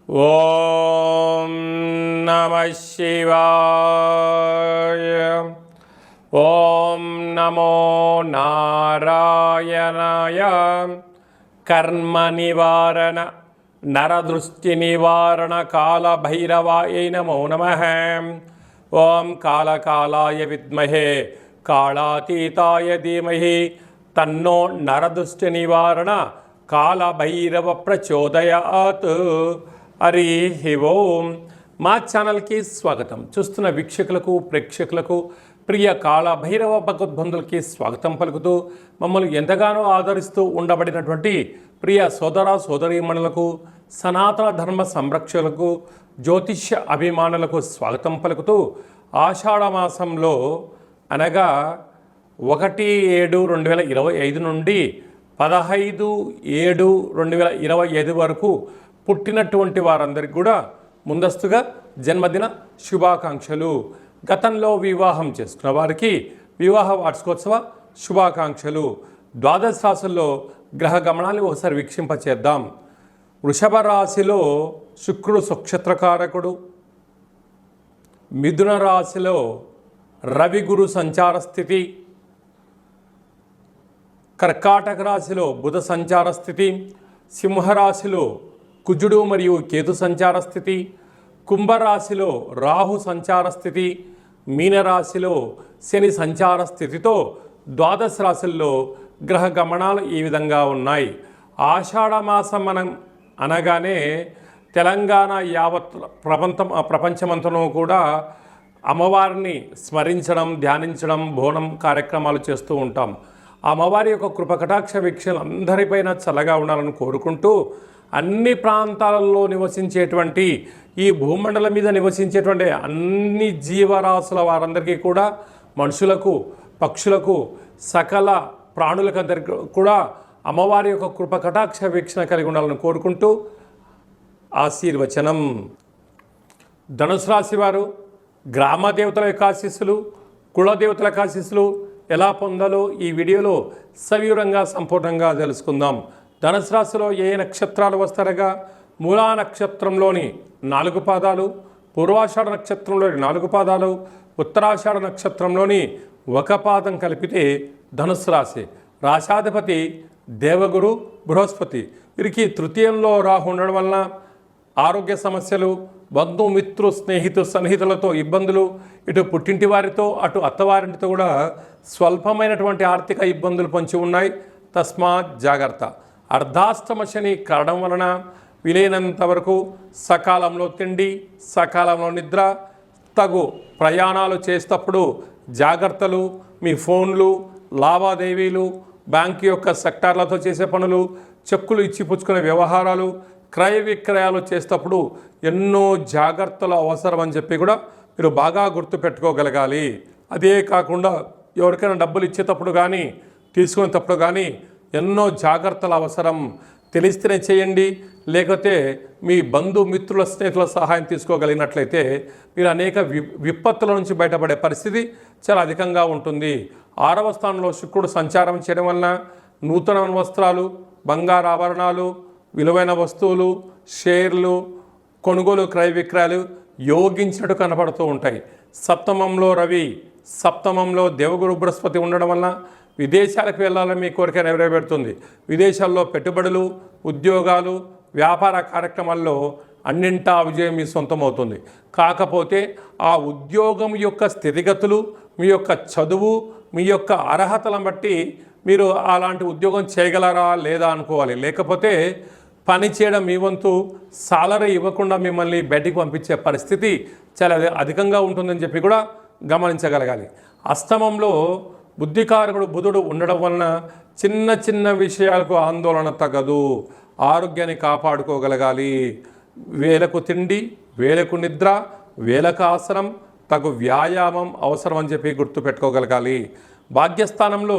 ఓం నమః శివాయ. ఓం నమో నారాయణాయ. కర్మ నివారణ నరదృష్టి నివారణ కాళభైరవాయ నమో నమః. ఓం కాళకాలాయ విద్మహే కాళాతీతాయ ధీమహి తన్నో నరదృష్టి నివారణ కాళభైరవ ప్రచోదయాత్. హరి ఓం. మా ఛానల్కి స్వాగతం. చూస్తున్న వీక్షకులకు ప్రేక్షకులకు ప్రియ కాళభైరవ భగవద్బంధులకి స్వాగతం పలుకుతూ మమ్మల్ని ఎంతగానో ఆదరిస్తూ ఉండబడినటువంటి ప్రియ సోదర సోదరీమణులకు సనాతన ధర్మ సంరక్షకులకు జ్యోతిష్య అభిమానులకు స్వాగతం పలుకుతూ ఆషాఢమాసంలో అనగా 1/7/2025 నుండి 15/7/2025 వరకు పుట్టినటువంటి వారందరికీ కూడా ముందస్తుగా జన్మదిన శుభాకాంక్షలు. గతంలో వివాహం చేసుకున్న వారికి వివాహ వార్షికోత్సవ శుభాకాంక్షలు. ద్వాదశ రాశుల్లో గ్రహ గమనాన్ని ఒకసారి వీక్షింపచేద్దాం. వృషభ రాశిలో శుక్రుడు నక్షత్రకారకుడు. మిథున రాశిలో రవి గురు సంచార స్థితి. కర్కాటక రాశిలో బుధ సంచార స్థితి. సింహరాశిలో కుజుడు మరియు కేతు సంచార స్థితి. కుంభరాశిలో రాహు సంచార స్థితి. మీనరాశిలో శని సంచార స్థితితో ద్వాదశ రాశుల్లో గ్రహ గమనాలు ఈ విధంగా ఉన్నాయి. ఆషాఢమాసం మనం అనగానే తెలంగాణ యావత్ ప్రపంచమంతను కూడా అమ్మవారిని స్మరించడం, ధ్యానించడం, బోనం కార్యక్రమాలు చేస్తూ ఉంటాం. అమ్మవారి యొక్క కృపకటాక్ష వీక్షలు అందరిపైన చల్లగా ఉండాలని కోరుకుంటూ అన్ని ప్రాంతాలలో నివసించేటువంటి ఈ భూమండలం మీద నివసించేటువంటి అన్ని జీవరాశుల వారందరికీ కూడా, మనుషులకు, పక్షులకు, సకల ప్రాణులకందరికీ కూడా అమ్మవారి యొక్క కృపకటాక్ష వీక్షణ కలిగి ఉండాలని కోరుకుంటూ ఆశీర్వచనం. ధనుసు రాశి వారు గ్రామ దేవతల యొక్క ఆశీస్సులు, కులదేవతల యొక్క ఆశీస్సులు ఎలా పొందాలో ఈ వీడియోలో సవివరంగా సంపూర్ణంగా తెలుసుకుందాం. ధనుసు రాశిలో ఏ నక్షత్రాలు వస్తారగా మూలా నక్షత్రంలోని 4 పాదాలు, పూర్వాషాఢ నక్షత్రంలోని 4 పాదాలు, ఉత్తరాషాఢ నక్షత్రంలోని 1 పాదం కలిపితే ధనుసు రాశి. రాశాధిపతి దేవగురు బృహస్పతి. వీరికి తృతీయంలో రాహు ఉండడం వలన ఆరోగ్య సమస్యలు, బంధుమిత్రు సన్నిహితులతో ఇబ్బందులు, ఇటు పుట్టింటి వారితో అటు అత్తవారింటితో కూడా స్వల్పమైనటువంటి ఆర్థిక ఇబ్బందులు పొంచి ఉన్నాయి. తస్మాత్ జాగ్రత్త. అర్ధాష్టమ శని కారణం వలన వీలైనంత వరకు సకాలంలో తిండి, సకాలంలో నిద్ర, తగు ప్రయాణాలు చేసేటప్పుడు జాగ్రత్తలు. మీ ఫోన్లు, లావాదేవీలు, బ్యాంకు యొక్క సెక్టార్లతో చేసే పనులు, చెక్కులు ఇచ్చి పుచ్చుకునే వ్యవహారాలు, క్రయ విక్రయాలు చేసేటప్పుడు ఎన్నో జాగ్రత్తలు అవసరం అని చెప్పి కూడా మీరు బాగా గుర్తుపెట్టుకోగలగాలి. అదే కాకుండా ఎవరికైనా డబ్బులు ఇచ్చేటప్పుడు కానీ తీసుకునేటప్పుడు కానీ ఎన్నో జాగ్రత్తలు అవసరం. తెలిస్తేనే చేయండి, లేకపోతే మీ బంధుమిత్రుల స్నేహితుల సహాయం తీసుకోగలిగినట్లయితే మీరు అనేక విపత్తుల నుంచి బయటపడే పరిస్థితి చాలా అధికంగా ఉంటుంది. 6వ స్థానంలో శుక్రుడు సంచారం చేయడం వలన నూతన వస్త్రాలు, బంగారు ఆభరణాలు, విలువైన వస్తువులు, షేర్లు, కొనుగోలు, క్రయ విక్రయాలు యోగించినట్టు కనపడుతూ ఉంటాయి. సప్తమంలో రవి, సప్తమంలో దేవగురు బృహస్పతి ఉండడం వలన విదేశాలకు వెళ్ళాలని మీ కోరిక నెరవేరుతుంది. విదేశాల్లో పెట్టుబడులు, ఉద్యోగాలు, వ్యాపార కార్యక్రమాల్లో అన్నింటా విజయం మీ సొంతమవుతుంది. కాకపోతే ఆ ఉద్యోగం యొక్క స్థితిగతులు, మీ యొక్క చదువు, మీ యొక్క అర్హతలను బట్టి మీరు అలాంటి ఉద్యోగం చేయగలరా లేదా అనుకోవాలి. లేకపోతే పని చేయడం మీ వంతు, సాలరీ ఇవ్వకుండా మిమ్మల్ని బయటికి పంపించే పరిస్థితి చాలా అధికంగా ఉంటుందని చెప్పి కూడా గమనించగలగాలి. అష్టమంలో బుద్ధికారకుడు బుధుడు ఉండడం వలన చిన్న చిన్న విషయాలకు ఆందోళన తగదు. ఆరోగ్యాన్ని కాపాడుకోగలగాలి. వేలకు తిండి, వేలకు నిద్ర, వేలకు ఆసనం, తగు వ్యాయామం అవసరం అని చెప్పి గుర్తుపెట్టుకోగలగాలి. భాగ్యస్థానంలో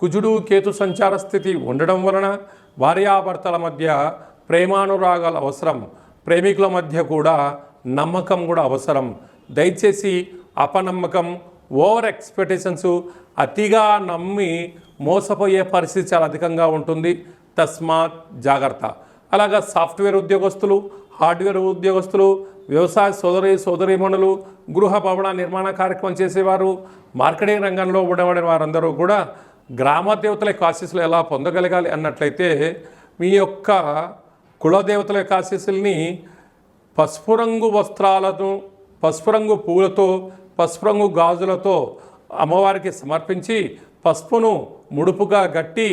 కుజుడు కేతు సంచార స్థితి ఉండడం వలన భార్యాభర్తల మధ్య ప్రేమానురాగాలు అవసరం. ప్రేమికుల మధ్య కూడా నమ్మకం కూడా అవసరం. దయచేసి అపనమ్మకం, ఓవర్ ఎక్స్పెక్టేషన్స్, అతిగా నమ్మి మోసపోయే పరిస్థితి చాలా అధికంగా ఉంటుంది. తస్మాత్ జాగ్రత్త. అలాగా సాఫ్ట్వేర్ ఉద్యోగస్తులు, హార్డ్వేర్ ఉద్యోగస్తులు, వ్యవసాయ సోదరీమణులు, గృహ భవన నిర్మాణ కార్యక్రమం చేసేవారు, మార్కెటింగ్ రంగంలో ఉండబడిన వారందరూ కూడా గ్రామ దేవతల యొక్క ఆశీస్సులు ఎలా పొందగలగాలి అన్నట్లయితే మీ యొక్క కులదేవతల యొక్క ఆశీస్సుల్ని పసుపు రంగు వస్త్రాలను, పసుపు రంగు పూలతో, పసుపు రంగు గాజులతో అమ్మవారికి సమర్పించి పసుపును ముడుపుగా గట్టి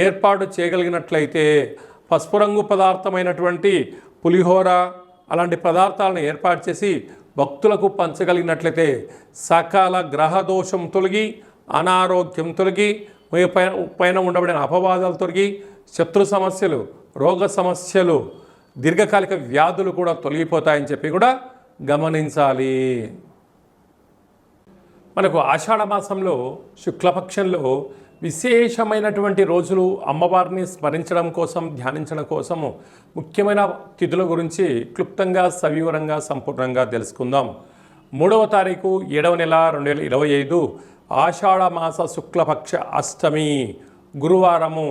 ఏర్పాటు చేయగలిగినట్లయితే పసుపు రంగు పదార్థమైనటువంటి పులిహోర అలాంటి పదార్థాలను ఏర్పాటు చేసి భక్తులకు పంచగలిగినట్లయితే సకల గ్రహ దోషం తొలగి, అనారోగ్యం తొలగి, మీ పైన ఉండబడిన అపవాదాలు తొలగి, శత్రు సమస్యలు, రోగ సమస్యలు, దీర్ఘకాలిక వ్యాధులు కూడా తొలగిపోతాయని చెప్పి కూడా గమనించాలి. మనకు ఆషాఢ మాసంలో శుక్లపక్షంలో విశేషమైనటువంటి రోజులు అమ్మవారిని స్మరించడం కోసం, ధ్యానించడం కోసము ముఖ్యమైన తిథుల గురించి క్లుప్తంగా, సవివరంగా, సంపూర్ణంగా తెలుసుకుందాం. 3వ తారీఖు 7వ నెల 2025 ఆషాఢ మాస శుక్లపక్ష అష్టమి గురువారము,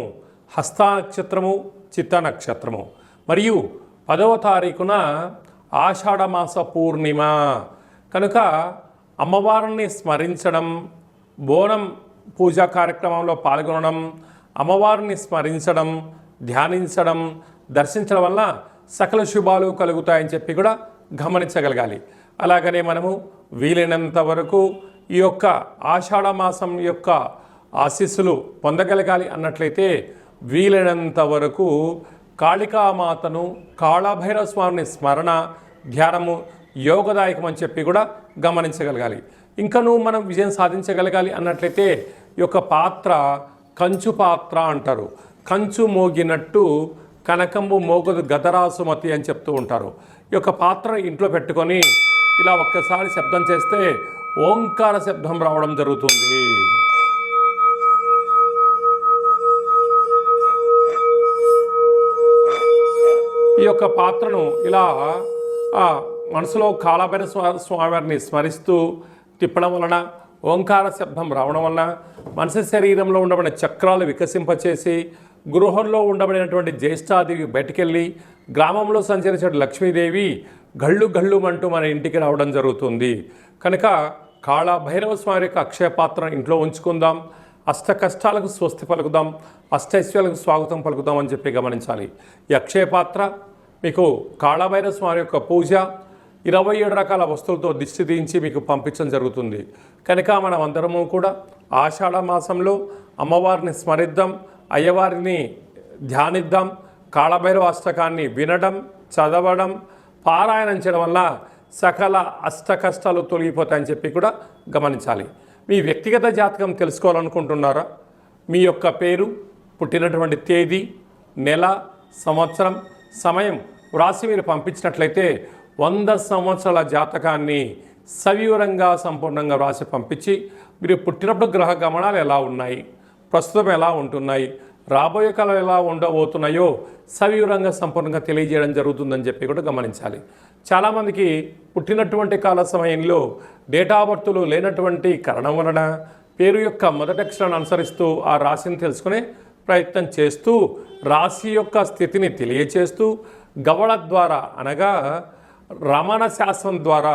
హస్త నక్షత్రము, చిత్త నక్షత్రము. మరియు 10వ తారీఖున ఆషాఢ మాస పూర్ణిమ కనుక అమ్మవారిని స్మరించడం, బోనం పూజా కార్యక్రమంలో పాల్గొనడం, అమ్మవారిని స్మరించడం, ధ్యానించడం, దర్శించడం వల్ల సకల శుభాలు కలుగుతాయని చెప్పి కూడా గమనించగలగాలి. అలాగనే మనము వీలైనంత వరకు ఈ యొక్క ఆషాఢ మాసం యొక్క ఆశీస్సులు పొందగలగాలి అన్నట్లయితే వీలైనంత వరకు కాళికామాతను, కాళభైరవ స్వామిని స్మరణ, ధ్యానము యోగదాయకం అని చెప్పి కూడా గమనించగలగాలి. ఇంకనూ మనం విజయం సాధించగలగాలి అన్నట్లయితే ఈ యొక్క పాత్ర కంచు పాత్ర అంటారు. కంచు మోగినట్టు కనకంబు మోగదు గదరాసుమతి అని చెప్తూ ఉంటారు. ఈ యొక్క పాత్ర ఇంట్లో పెట్టుకొని ఇలా ఒక్కసారి శబ్దం చేస్తే ఓంకార శబ్దం రావడం జరుగుతుంది. ఈ యొక్క పాత్రను ఇలా మనసులో కాళభైరవ స్వామివారిని స్మరిస్తూ తిప్పడం వలన, ఓంకార శబ్దం రావడం వలన మనిషి శరీరంలో ఉండబడిన చక్రాలు వికసింపచేసి గృహంలో ఉండబడినటువంటి జ్యేష్ఠాదేవి బయటికెళ్ళి గ్రామంలో సంచరించే లక్ష్మీదేవి గళ్ళు గళ్ళుమంటూ మన ఇంటికి రావడం జరుగుతుంది. కనుక కాళభైరవ స్వామి యొక్క అక్షయ పాత్ర ఇంట్లో ఉంచుకుందాం. అష్ట కష్టాలకు స్వస్తి పలుకుదాం, అష్టైశ్వర్యాలకు స్వాగతం పలుకుదాం అని చెప్పి గమనించాలి. ఈ అక్షయ పాత్ర మీకు కాళభైరవ స్వామి యొక్క పూజ 27 రకాల వస్తువులతో దిష్టి తీయించి మీకు పంపించడం జరుగుతుంది. కనుక మనం అందరము కూడా ఆషాఢ మాసంలో అమ్మవారిని స్మరిద్దాం, అయ్యవారిని ధ్యానిద్దాం, కాళభైరవ అష్టకాన్ని వినడం, చదవడం, పారాయణం చేయడం వల్ల సకల అష్ట కష్టాలు తొలగిపోతాయని చెప్పి కూడా గమనించాలి. మీ వ్యక్తిగత జాతకం తెలుసుకోవాలనుకుంటున్నారా? మీ యొక్క పేరు, పుట్టినటువంటి తేదీ, నెల, సంవత్సరం, సమయం వ్రాసి మీరు పంపించినట్లయితే 100 సంవత్సరాల జాతకాన్ని సవివరంగా, సంపూర్ణంగా వ్రాసి పంపించి మీరు పుట్టినప్పుడు గ్రహ గమనాలు ఎలా ఉన్నాయి, ప్రస్తుతం ఎలా ఉంటున్నాయి, రాబోయే కాలం ఎలా ఉండబోతున్నాయో సవివరంగా, సంపూర్ణంగా తెలియజేయడం జరుగుతుందని చెప్పి కూడా గమనించాలి. చాలామందికి పుట్టినటువంటి కాల సమయంలో డేటా బర్తులు లేనటువంటి కారణం వలన పేరు యొక్క మొదటి అక్షరాన్ని అనుసరిస్తూ ఆ రాశిని తెలుసుకునే ప్రయత్నం చేస్తూ రాశి యొక్క స్థితిని తెలియచేస్తూ గవళ ద్వారా అనగా రమణ శాస్త్రం ద్వారా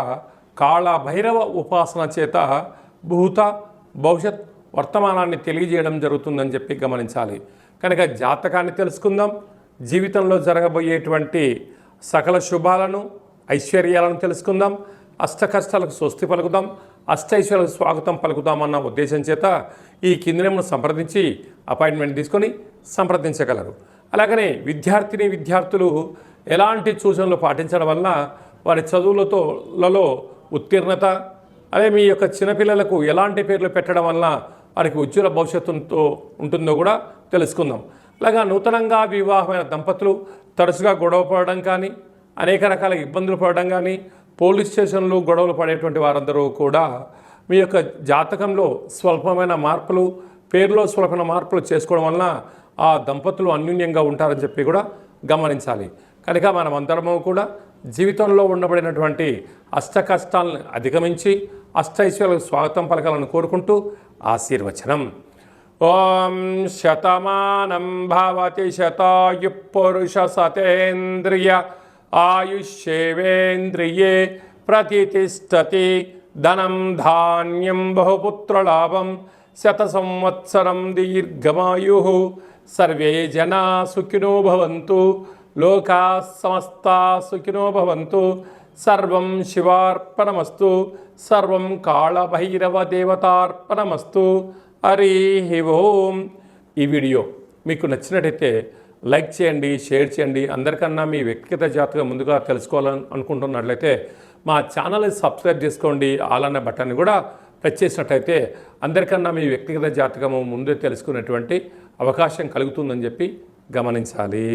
కాళభైరవ ఉపాసన చేత భూత, భవిష్యత్, వర్తమానాన్ని తెలియజేయడం జరుగుతుందని చెప్పి గమనించాలి. కనుక జాతకాన్ని తెలుసుకుందాం. జీవితంలో జరగబోయేటువంటి సకల శుభాలను, ఐశ్వర్యాలను తెలుసుకుందాం. అష్ట కష్టాలకు స్వస్తి పలుకుదాం, అష్టైశ్వర్యాలకు స్వాగతం పలుకుదామన్న ఉద్దేశం చేత ఈ కింది నెంబర్ను సంప్రదించి అపాయింట్మెంట్ తీసుకొని సంప్రదించగలరు. అలాగనే విద్యార్థులు ఎలాంటి సూచనలు పాటించడం వల్ల వారి చదువులలో ఉత్తీర్ణత, అదే మీ యొక్క చిన్నపిల్లలకు ఎలాంటి పేర్లు పెట్టడం వల్ల వారికి ఉజ్వల భవిష్యత్తుతో ఉంటుందో కూడా తెలుసుకుందాం. అలాగా నూతనంగా వివాహమైన దంపతులు తరచుగా గొడవ పడడం కానీ, అనేక రకాల ఇబ్బందులు పడడం కానీ, పోలీస్ స్టేషన్లు గొడవలు పడేటువంటి వారందరూ కూడా మీ యొక్క జాతకంలో స్వల్పమైన మార్పులు, పేరులో స్వల్పమైన మార్పులు చేసుకోవడం వలన ఆ దంపతులు అన్యోన్యంగా ఉంటారని చెప్పి కూడా గమనించాలి. కనుక మనమందరము కూడా జీవితంలో ఉండబడినటువంటి అష్ట కష్టాలను అధిగమించి అష్టైశ్వర్యాలకు స్వాగతం పలకాలని కోరుకుంటూ ఆశీర్వచనం. ఓం శతమానం భవతి శతాయు పురుష సతేంద్రియ ఆయుష్యేవేంద్రియే ప్రతిష్టతి ధనం ధాన్యం బహుపుత్రలాభం శత సంవత్సరం దీర్ఘమాయు సర్వే జనా సుఖినో భవంతు లోకా సమస్తా సుఖినో భవంతు సర్వం శివార్పణమస్తు సర్వం కాళభైరవ దేవతార్పణమస్తు. హరి ఓం. ఈ వీడియో మీకు నచ్చినట్టయితే లైక్ చేయండి, షేర్ చేయండి. అందరికన్నా మీ వ్యక్తిగత జాతకం ముందుగా తెలుసుకోవాలని అనుకుంటున్నట్లయితే మా ఛానల్ని సబ్స్క్రైబ్ చేసుకోండి. ఆల్ అనే బటన్ని కూడా ప్రెస్ చేసినట్టయితే అందరికన్నా మీ వ్యక్తిగత జాతకము ముందే తెలుసుకునేటువంటి అవకాశం కలుగుతుందని చెప్పి గమనించాలి.